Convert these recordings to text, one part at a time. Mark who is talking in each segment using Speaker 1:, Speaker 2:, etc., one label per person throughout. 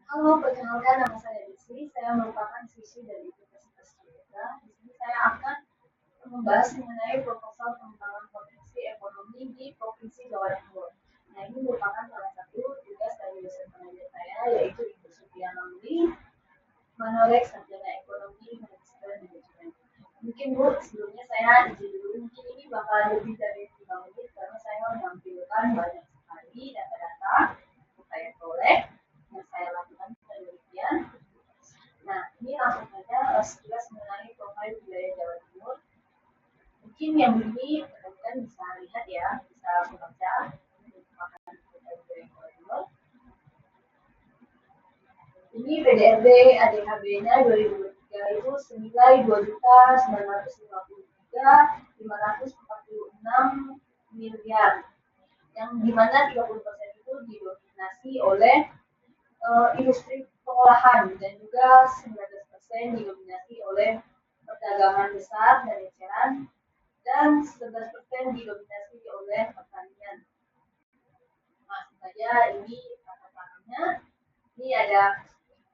Speaker 1: Halo, perkenalkan nama saya Desi. Saya merupakan siswi dari Universitas Merdeka. Di sini saya akan membahas mengenai proposal pengembangan potensi ekonomi di Provinsi Jawa Timur. Nah, ini merupakan salah satu tugas dari dosen pengajar saya, yaitu Ibu Supriya Mamli, Manorek Sarjana Ekonomi Manajemen Manajemen. Mungkin Bu, sebelumnya saya izin dulu, mungkin ini bakal lebih dari 5 menit karena saya menampilkan banyak sekali data-data yang saya kolek, yang saya lakukan penelitian. Nah, ini langsung saja sekilas mengenai profil wilayah Jawa Timur. Mungkin yang ini teman-teman bisa lihat ya, bisa membaca. Ini PDRB ADHB-nya 2023 itu senilai 2.953.546 miliar, yang dimana 30% itu didominasi oleh industri pengolahan dan juga 19% didominasi oleh perdagangan besar dan eceran dan 11% didominasi oleh pertanian. Langsung saja ini kata-katanya. Ini ada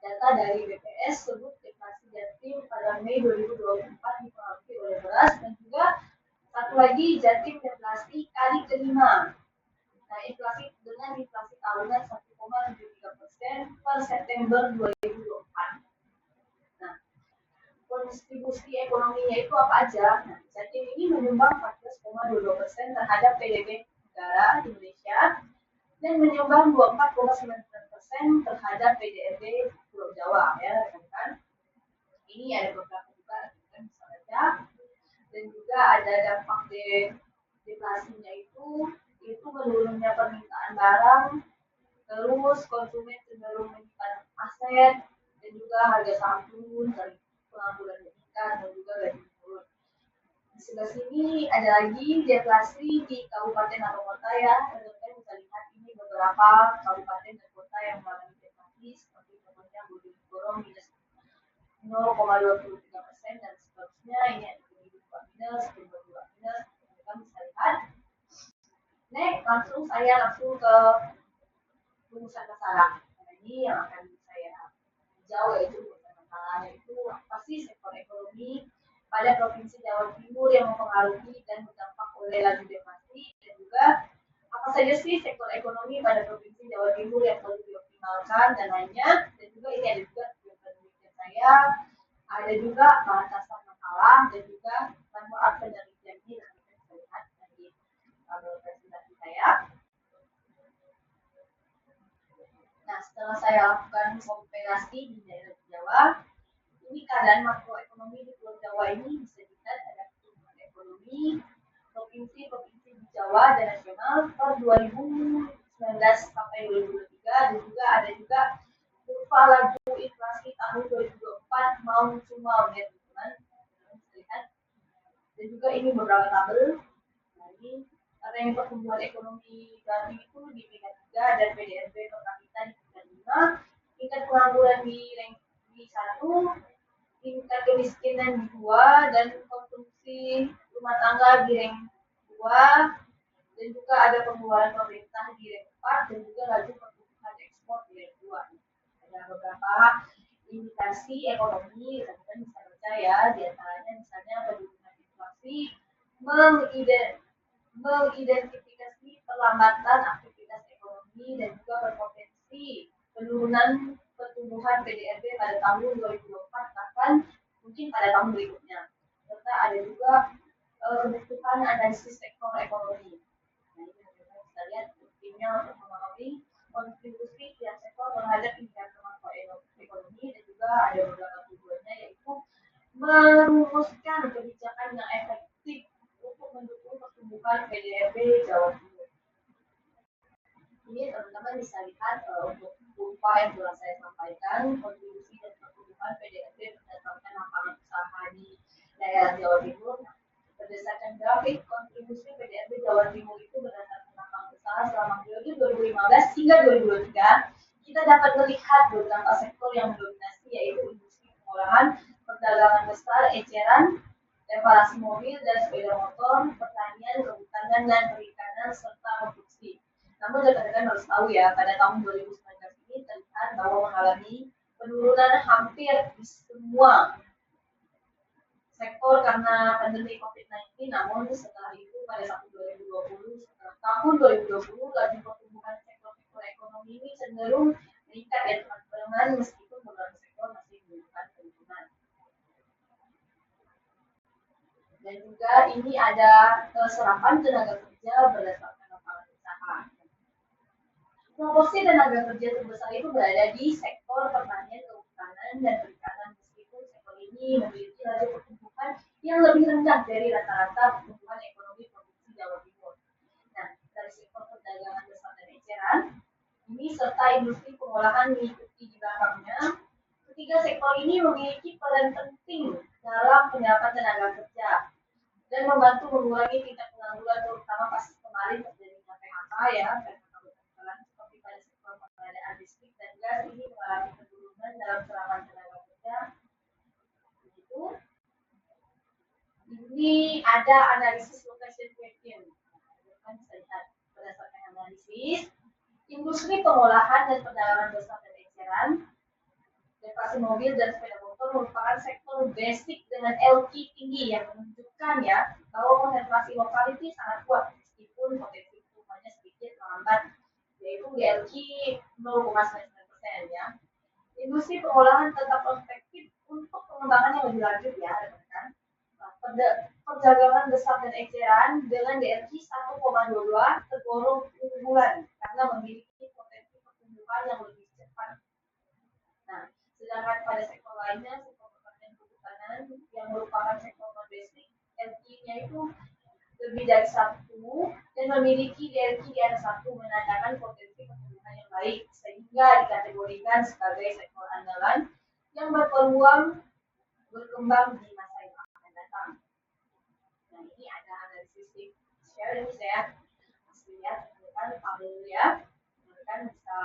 Speaker 1: data dari BPS sebut inflasi Jatim pada Mei 2024 dipengaruhi oleh beras dan juga satu lagi Jatim inflasi kali kelima. Nah, inflasi dengan inflasi tahunan 1,73% per September 2024. Nah, kontribusi ekonominya itu apa aja? Nah, Jatim ini menyumbang 14,22% terhadap PDB negara Indonesia dan menyumbang 24,9% terhadap PDRB Pulau Jawa, ya rekan-rekan. Ini ada beberapa juga rekan bisa baca. Dan juga ada dampak deflasinya itu menurunnya permintaan barang, terus konsumen cenderung menyimpan aset, dan juga harga saham turun, pengangguran meningkat, dan juga gaji turun. Di sebelah sini ada lagi deflasi di kabupaten atau kota ya. Teman-teman bisa lihat ini beberapa kabupaten dan kota yang mengalami deflasi seperti contohnya Bojonegoro minus 0,23% dan seterusnya. Ini ada Kediri minus, Kediri minus. Kita bisa lihat. Next, langsung ke rumusan masalah. Nah, ini yang akan saya jawab yaitu rumusan masalah, yaitu apa sih sektor ekonomi pada Provinsi Jawa Timur yang mempengaruhi dan berdampak oleh laju deflasi, dan juga apa saja sih sektor ekonomi pada Provinsi Jawa Timur yang perlu dioptimalkan dan lainnya. Dan juga ini ada juga penelitian saya, ada juga batasan masalah dan juga manfaat penelitian ini nanti kita bisa lihat di presentasi saya. Nah, setelah saya lakukan kompilasi di daerah Jawa, ini keadaan makroekonomi di Pulau Jawa ini bisa dilihat ada pertumbuhan ekonomi provinsi-provinsi di Jawa dan nasional per 2019 sampai 2023, dan juga ada juga kurva laju inflasi tahun 2024 mau cuma ya teman-teman bisa lihat. Dan juga ini beberapa tabel. Nah, ini rank pertumbuhan ekonomi Jatim itu di peringkat 3 dan PDRB per kapita di peringkat 5, tingkat pengangguran di rank di 1, tingkat kemiskinan di 2, dan konsumsi rumah tangga di rank 2, dan juga ada pengeluaran pemerintah di rank 4, dan juga laju pertumbuhan ekspor di rank 2. Ada beberapa indikasi ekonomi teman-teman bisa baca ya, diantaranya misalnya penurunan inflasi, mengidentifikasi perlambatan aktivitas ekonomi dan juga berpotensi penurunan pertumbuhan PDRB pada tahun 2024 bahkan mungkin pada tahun berikutnya. Serta ada juga kebutuhan analisis sektor ekonomi. Nah, ini kita bisa lihat pentingnya untuk memahami kontribusi tiap sektor terhadap indikator makroekonomi, dan juga ada beberapa tujuannya yaitu merumuskan kebijakan yang efektif untuk mendukung pertumbuhan PDRB Jawa Timur. Ini teman-teman bisa lihat untuk kurva yang telah saya sampaikan, kontribusi dan pertumbuhan PDRB berdasarkan lapangan usaha di daerah Jawa Timur. Berdasarkan grafik kontribusi PDRB Jawa Timur itu berdasarkan lapangan usaha selama periode 2015 hingga 2023, kita dapat melihat beberapa sektor yang mendominasi yaitu industri pengolahan, perdagangan besar, eceran, reparasi mobil dan sepeda motor, pertanian, kehutanan dan perikanan, serta konstruksi. Namun rekan-rekan harus tahu ya, pada tahun 2019 ini terlihat menyebutkan bahwa mengalami penurunan hampir di semua sektor karena pandemi COVID-19, namun setelah itu pada tahun 2020, setelah tahun 2020, laju pertumbuhan sektor-sektor ekonomi ini cenderung meningkat ya teman-teman, meskipun beberapa sektor masih menunjukkan penurunan. Dan juga ini ada serapan tenaga kerja berdasarkan lapangan usaha. Proporsi tenaga kerja terbesar itu berada di sektor pertanian, kehutanan, dan perikanan, meskipun sektor ini memiliki laju pertumbuhan yang lebih rendah dari rata-rata pertumbuhan ekonomi provinsi Jawa Timur. Nah, dari sektor perdagangan besar dan eceran, ini serta industri pengolahan mengikuti di belakangnya. Ketiga sektor ini memiliki peran penting dalam penyerapan tenaga kerja dan membantu mengurangi tingkat pengangguran, terutama pas kemarin terjadinya PHK ya, seperti pada sektor pengadaan listrik dan gas ini mengalami penurunan dalam serapan tenaga kerja. Begitu. Ini ada analisis location question. Kan bisa lihat berdasarkan analisis industri pengolahan dan perdagangan besar dan eceran, reparasi mobil dan sepeda motor merupakan sektor basic dengan LQ tinggi yang menunjukkan ya bahwa konsentrasi lokal itu sangat kuat meskipun potensi pertumbuhannya sedikit melambat, yaitu di LQ 0,9% ya. Industri pengolahan tetap efektif untuk pengembangan yang lebih lanjut ya, rekan. Perdagangan besar dan eceran dengan DRQ 1,22 tergolong unggulan karena memiliki potensi pertumbuhan yang lebih cepat. Nah, sedangkan pada sektor lainnya, sektor pertanian kehutanan yang merupakan sektor non-basic, DRQ-nya itu lebih dari 1 dan memiliki DRQ di atas 1 menandakan potensi pertumbuhan yang baik sehingga dikategorikan sebagai sektor andalan yang berpeluang berkembang di masa yang akan datang. Nah, ini ada analisis share ini saya lihat kan tabel ya, kan bisa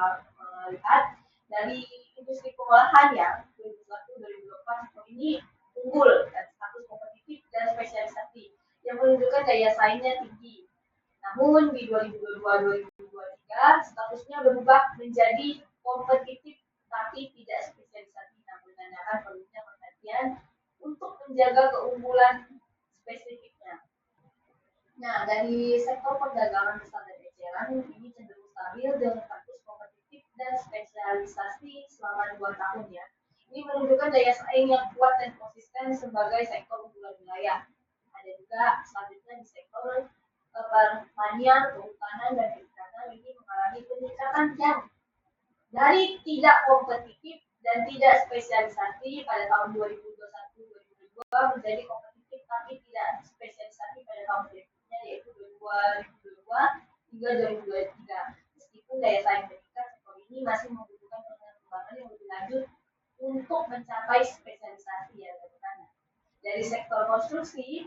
Speaker 1: melihat dari industri pengolahan ya 2021-2024 ini unggul dan status kompetitif dan spesialisasi yang menunjukkan daya saingnya tinggi. Namun di 2022-2023 statusnya berubah menjadi kompetitif tapi tidak spesialisasi, yang menandakan perlunya perhatian untuk menjaga keunggulan spesifiknya. Nah, dari sektor perdagangan besar dan eceran ini cenderung stabil dengan status kompetitif dan spesialisasi selama 2 tahun ya. Ini menunjukkan daya saing yang kuat dan konsisten sebagai sektor unggulan wilayah. Ada juga selanjutnya di sektor pertanian, kehutanan, dan perikanan ini mengalami peningkatan yang dari tidak kompetitif dan tidak spesialisasi pada tahun 2021-2022 menjadi kompetitif tapi tidak spesialisasi pada tahun berikutnya yaitu 2022 hingga 2023. Meskipun daya saing meningkat, sektor ini masih membutuhkan pengembangan yang lebih lanjut untuk mencapai spesialisasi ya teman-teman. Dari sektor konstruksi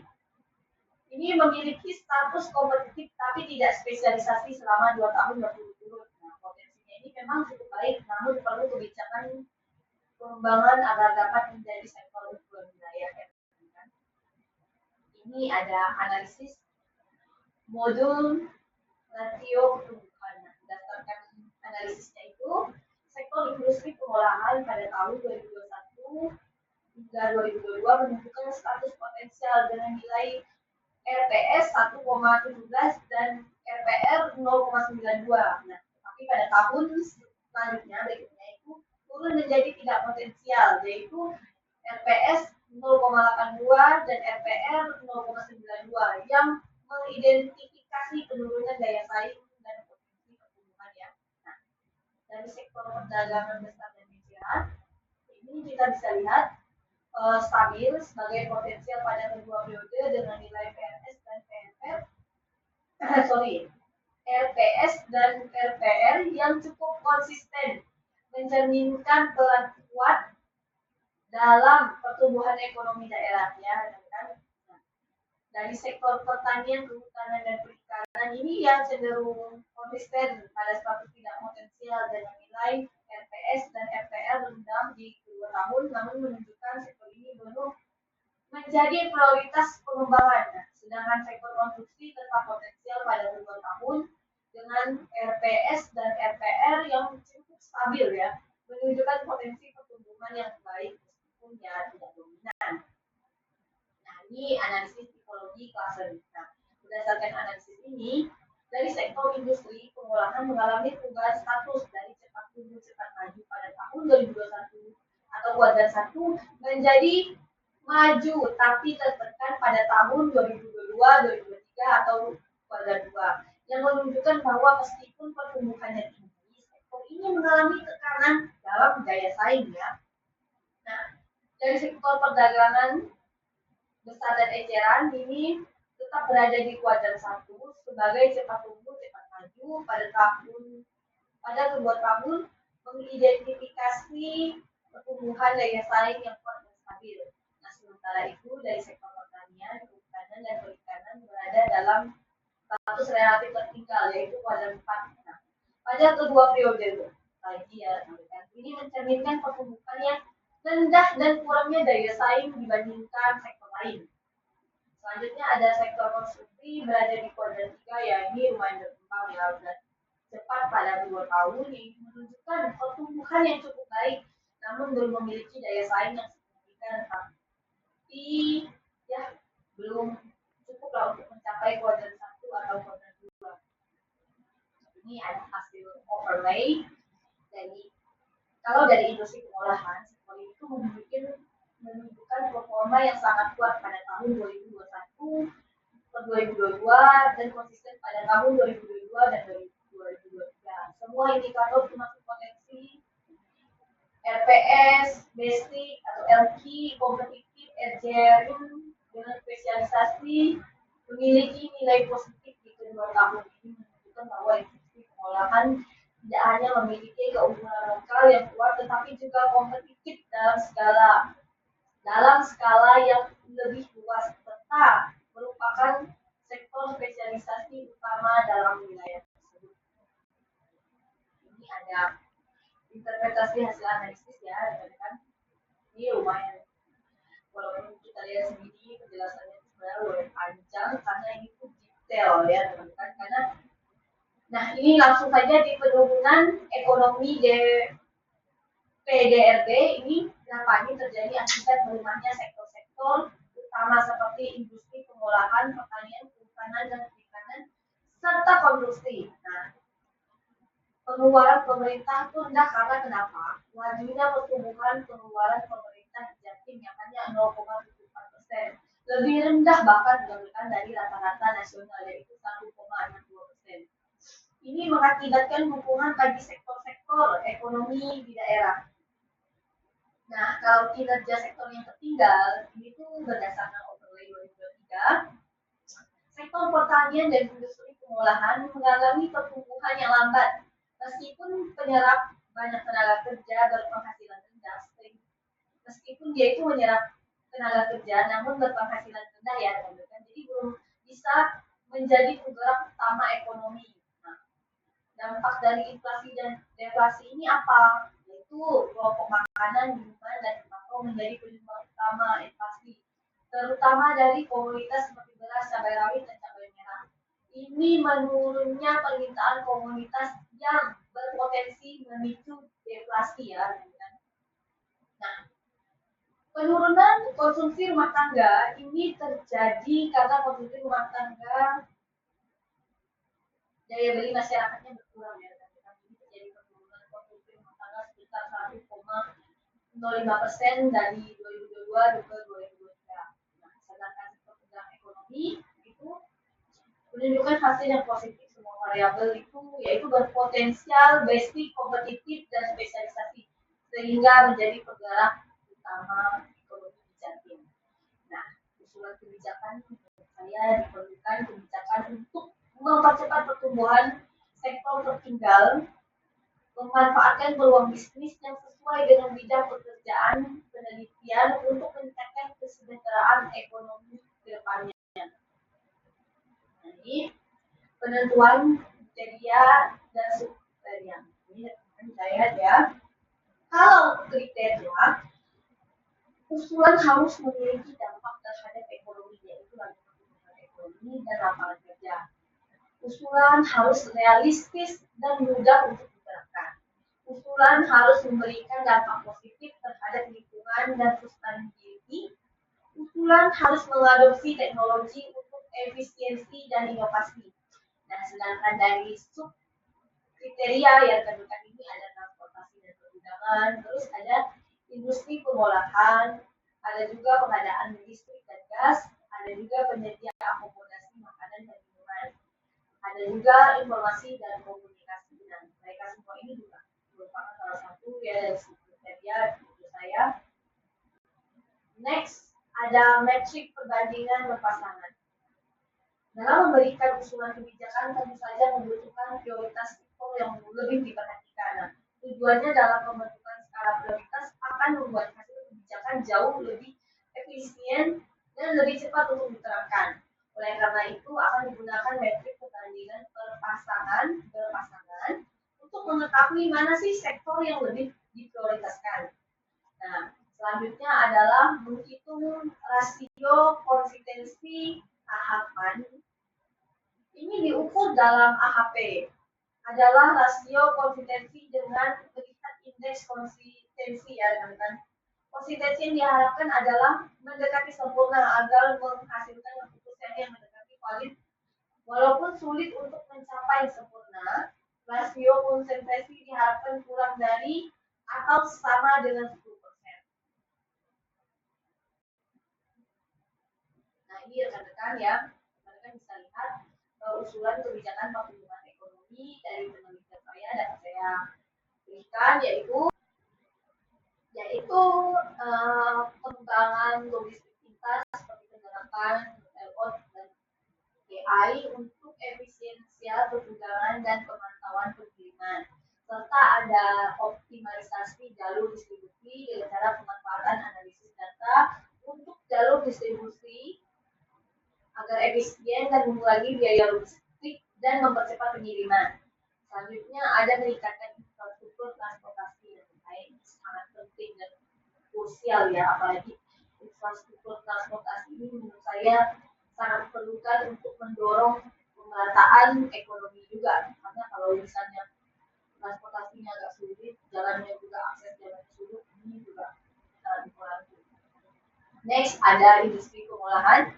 Speaker 1: ini memiliki status kompetitif tapi tidak spesialisasi selama 2 tahun berturut-turut. Nah, potensinya ini memang cukup baik, namun perlu kebijakan pengembangan agar dapat menjadi sektor unggulan wilayah. Ini ada analisis modul rasio pertumbuhan. Berdasarkan analisisnya itu, sektor industri pengolahan pada tahun 2021 hingga 2022 menunjukkan status potensial dengan nilai RPS 1,17 dan RPR 0,92. Nah, tapi pada tahun selanjutnya berikutnya itu turun menjadi tidak potensial, yaitu RPS 0,82 dan RPR 0,92 yang mengidentifikasi penurunan daya saing dan potensi pertumbuhan ya. Nah, dari sektor perdagangan besar dan eceran ini kita bisa lihat stabil sebagai potensial pada kedua periode dengan nilai PRS dan PRR RPS dan RPR yang cukup konsisten mencerminkan peran kuat dalam pertumbuhan ekonomi daerahnya. Nah, dari sektor pertanian, kehutanan, dan perikanan ini yang cenderung konsisten pada status tidak potensial dengan nilai RPS dan RPR rendah di kedua tahun, namun menunjukkan sektor ini belum menjadi prioritas pengembangan. Sedangkan sektor konstruksi tetap potensial pada kedua tahun dengan RPS dan RPR yang cukup stabil ya, menunjukkan potensi pertumbuhan yang baik meskipun ya tidak dominan. Nah, ini analisis tipologi klaster. Nah, berdasarkan analisis ini, dari sektor industri pengolahan mengalami perubahan status dari cepat tumbuh cepat maju pada tahun 2021 atau kuartal 1 menjadi maju tapi tertekan pada tahun 2022, 2023 atau kuartal 2 yang menunjukkan bahwa meskipun pertumbuhannya tinggi, sektor ini mengalami tekanan dalam daya saing ya. Nah, dari sektor perdagangan besar dan eceran ini tetap berada di kuadran 1 sebagai cepat tumbuh cepat maju pada kedua tahun mengidentifikasi pertumbuhan daya saing yang kuat dan stabil. Nah, sementara itu dari sektor pertanian, kehutanan dan perikanan berada dalam status relatif tertinggal yaitu kuadran 4. Nah, pada kedua periode lagi ya, ini mencerminkan pertumbuhan yang rendah dan kurangnya daya saing dibandingkan sektor lain. Selanjutnya ada sektor konsumsi berada di kuadran 3 ya, ini lumayan berkembang ya, udah cepat pada 2 tahun yang menunjukkan pertumbuhan yang cukup baik namun belum memiliki daya saing yang signifikan tapi ya belum cukup lah untuk mencapai kuadran 1 atau kuadran 2. Ini ada hasil overlay dari kalau dari industri pengolahan sektor itu menunjukkan performa yang sangat kuat pada tahun 2021 ke 2022 dan konsisten pada tahun 2022 dan 2023. Semua indikator termasuk potensi RPS, basic atau LQ, kompetitif, engineering dengan spesialisasi memiliki nilai positif di kedua tahun ini menunjukkan bahwa industri pengolahan tidak hanya memiliki keunggulan lokal yang kuat, tetapi juga kompetitif dalam skala yang lebih luas serta merupakan sektor spesialisasi utama dalam wilayah tersebut. Ini ada interpretasi hasil analisis ya, kan? Ini lumayan. Walaupun kita lihat sendiri penjelasannya sebenarnya lumayan panjang karena ini tuh detail ya, teman-teman. Karena nah, ini langsung saja di penurunan ekonomi PDRB ini kenapa ini terjadi akibat melemahnya sektor-sektor utama seperti industri pengolahan, pertanian, kehutanan dan perikanan serta konstruksi. Nah, pengeluaran pemerintah itu rendah karena kenapa? Lajunya pertumbuhan pengeluaran pemerintah di Jatim yang hanya 0,74%, lebih rendah bahkan dibandingkan dari rata-rata nasional yaitu 1,62%. Ini mengakibatkan dukungan bagi sektor-sektor ekonomi di daerah. Nah, kalau kinerja sektor yang tertinggal, ini tuh berdasarkan overlay 2023, sektor pertanian dan industri pengolahan mengalami pertumbuhan yang lambat, meskipun penyerap banyak tenaga kerja berpenghasilan rendah. Meskipun dia itu menyerap tenaga kerja, namun berpenghasilan rendah ya, teman-teman. Jadi belum bisa menjadi penggerak utama ekonomi. Dampak dari inflasi dan deflasi ini apa? Yaitu kelompok makanan, minuman, dan tembakau menjadi penyumbang utama inflasi, terutama dari komoditas seperti beras, cabai rawit, dan cabai merah. Ini menurunnya permintaan komoditas yang berpotensi memicu deflasi ya. Nah, penurunan konsumsi rumah tangga ini terjadi karena konsumsi rumah tangga daya beli masyarakatnya berkurang ya. Jadi terjadi penurunan konsumsi rumah tangga sekitar 1,05% dari 2022 ke 2023. Nah, sedangkan sektor pergerakan ekonomi itu menunjukkan hasil yang positif semua variabel itu yaitu berpotensial, basic, kompetitif, dan spesialisasi sehingga menjadi penggerak utama ekonomi di Jatim. Nah, usulan kebijakan menurut saya diperlukan kebijakan untuk mempercepat pertumbuhan sektor tertinggal, memanfaatkan peluang bisnis yang sesuai dengan bidang pekerjaan penelitian untuk meningkatkan kesejahteraan ekonomi ke depannya. Ini penentuan kriteria dan subkriteria. Ini saya ya. Kalau kriteria, usulan harus memiliki dampak terhadap ekonomi, yaitu pertumbuhan ekonomi dan lapangan kerja. Usulan harus realistis dan mudah untuk diterapkan. Usulan harus memberikan dampak positif terhadap lingkungan dan sustainability. Usulan harus mengadopsi teknologi untuk efisiensi dan inovasi. Nah, sedangkan dari sub kriteria yang terdekat ini ada transportasi dan pergudangan, terus ada industri pengolahan, ada juga pengadaan listrik dan gas, ada juga penyedia akomodasi makanan dan minuman, ada juga informasi dan komunikasi. Nah, mereka semua ini juga merupakan salah satu ya dari kriteria menurut saya. Next, ada metrik perbandingan berpasangan. Dalam memberikan usulan kebijakan tentu saja membutuhkan prioritas sektor yang lebih diperhatikan. Nah, tujuannya dalam pembentukan skala prioritas akan membuat hasil kebijakan jauh lebih efisien dan lebih cepat untuk diterapkan. Oleh karena itu akan digunakan metrik perbandingan berpasangan untuk mengetahui mana sih sektor yang lebih diprioritaskan. Nah, selanjutnya adalah menghitung rasio konsistensi tahapan. Ini diukur dalam AHP, adalah rasio konsistensi dengan melihat indeks konsistensi ya teman-teman. Konsistensi yang diharapkan adalah mendekati sempurna agar menghasilkan keputusan yang mendekati valid. Walaupun sulit untuk mencapai sempurna, rasio konsistensi diharapkan kurang dari atau sama dengan 10%. Nah, ini rekan-rekan ya, rekan-rekan bisa lihat usulan kebijakan pertumbuhan ekonomi dari penelitian saya dapat saya berikan yaitu pengembangan logistik lintas seperti penerapan telepon dan AI untuk efisiensial perdagangan dan pemantauan pengiriman, serta ada optimalisasi jalur distribusi dengan cara pemanfaatan analisis data untuk jalur distribusi agar efisien dan mengurangi biaya logistik dan mempercepat pengiriman. Selanjutnya ada meningkatkan infrastruktur transportasi yang baik, sangat penting dan krusial ya, apalagi infrastruktur transportasi ini menurut saya sangat diperlukan untuk mendorong pemerataan ekonomi juga, karena kalau misalnya transportasinya agak sulit, jalannya juga akses jalannya sulit, ini juga sangat diperlukan. Next ada industri pengolahan.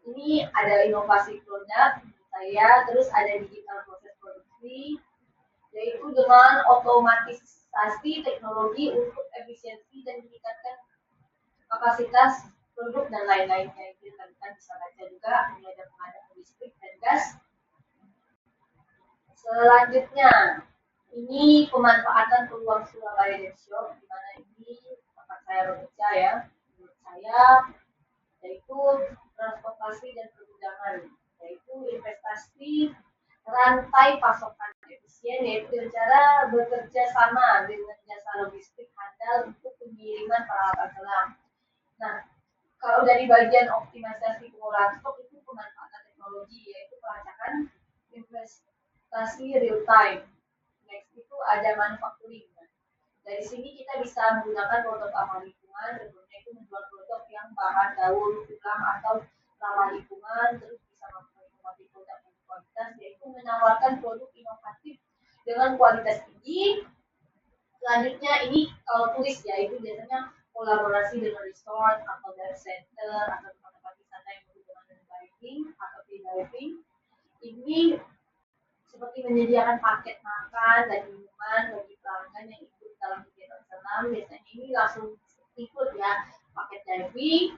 Speaker 1: Ini ada inovasi produk saya, terus ada digital proses produksi, yaitu dengan otomatisasi teknologi untuk efisiensi dan meningkatkan kapasitas produk dan lain-lainnya. Itu kita bisa baca juga, ini ada pengadaan listrik dan gas. Selanjutnya, ini pemanfaatan peluang Surabaya Depshop, di mana ini tempat saya bekerja ya, menurut saya, yaitu transportasi dan pergudangan, yaitu investasi rantai pasokan efisien, yaitu dengan cara bekerja sama dengan jasa logistik handal untuk pengiriman peralatan selam. Nah, kalau dari bagian optimalisasi pengolahan stok itu pemanfaatan teknologi, yaitu pelacakan investasi real time. Next itu ada manufacturing. Dari sini kita bisa menggunakan produk ramah lingkungan, tentunya itu menjual produk yang bahan daur ulang atau ramah lingkungan, terus bisa memproduksi produk yang berkualitas, yaitu menawarkan produk inovatif dengan kualitas tinggi. Selanjutnya ini kalau turis ya, itu biasanya kolaborasi dengan resort atau dive center atau tempat-tempat wisata yang berhubungan dengan diving atau free diving. Ini seperti menyediakan paket makan dan minuman bagi pelanggan yang ikut dalam kegiatan senam. Biasanya ini langsung ikut ya, paket diving,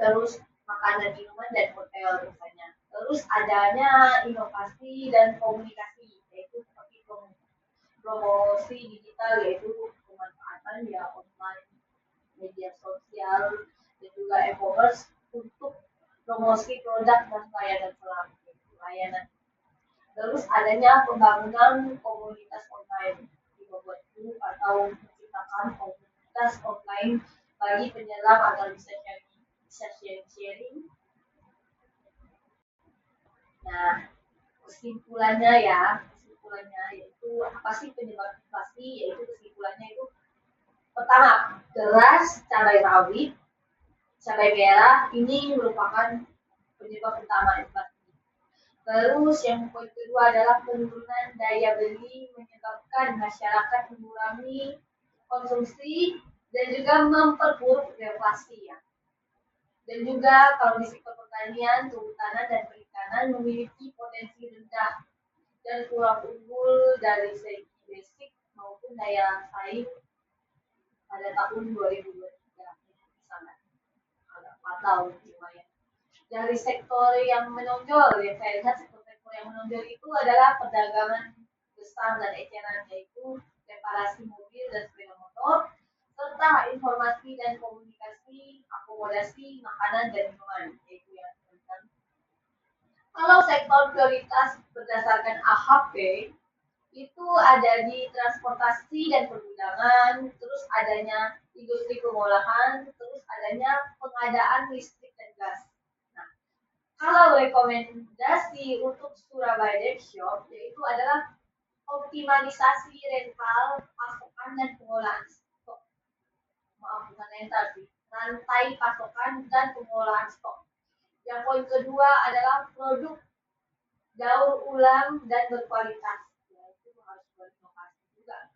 Speaker 1: terus makanan, minuman, dan hotel misalnya. Terus adanya inovasi dan komunikasi, yaitu seperti promosi digital, yaitu pemanfaatan ya online, media sosial, dan juga e-commerce untuk promosi produk dan layanan. Terus adanya pembangunan komunitas online, membuat grup atau menciptakan komunitas online bagi penyelam agar bisa sharing. Nah, kesimpulannya yaitu apa sih penyebab inflasi? Yaitu kesimpulannya itu pertama, beras, cabai rawit, cabai merah ini merupakan penyebab utama inflasi. Terus yang poin kedua adalah penurunan daya beli menyebabkan masyarakat mengurangi konsumsi dan juga memperburuk inflasi ya. Dan juga kalau di sektor pertanian, kehutanan dan perikanan memiliki potensi rendah dan kurang unggul dari segi basic maupun daya saing pada tahun 2023 misalnya agak fatal lumayan. Dari sektor yang menonjol yang saya lihat sektor-sektor yang menonjol itu adalah perdagangan besar dan eceran yaitu reparasi mobil dan sepeda motor serta informasi dan komunikasi, akomodasi, makanan dan minuman yaitu yang kalau sektor prioritas berdasarkan AHP itu ada di transportasi dan pergudangan, terus adanya industri pengolahan, terus adanya pengadaan listrik dan gas. Nah, kalau rekomendasi untuk Surabaya Dev Shop yaitu adalah optimalisasi rental, pasokan dan pengolahan stok. Maaf, bukan rental sih, rantai pasokan dan pengolahan stok. Yang poin kedua adalah produk daur ulang dan berkualitas. Ya, itu harus berinovasi juga.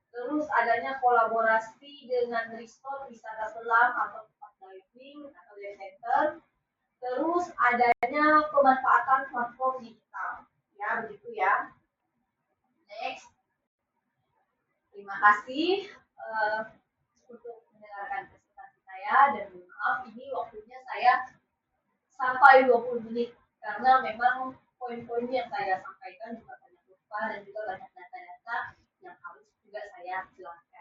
Speaker 1: Terus adanya kolaborasi dengan resort wisata selam atau tempat diving atau dive center. Terus adanya pemanfaatan platform digital. Ya, begitu ya. Next. Terima kasih untuk mendengarkan presentasi saya dan maaf ini waktunya saya sampai 20 menit karena memang poin-poin yang saya sampaikan juga banyak lupa dan juga banyak data-data yang harus juga saya jelaskan.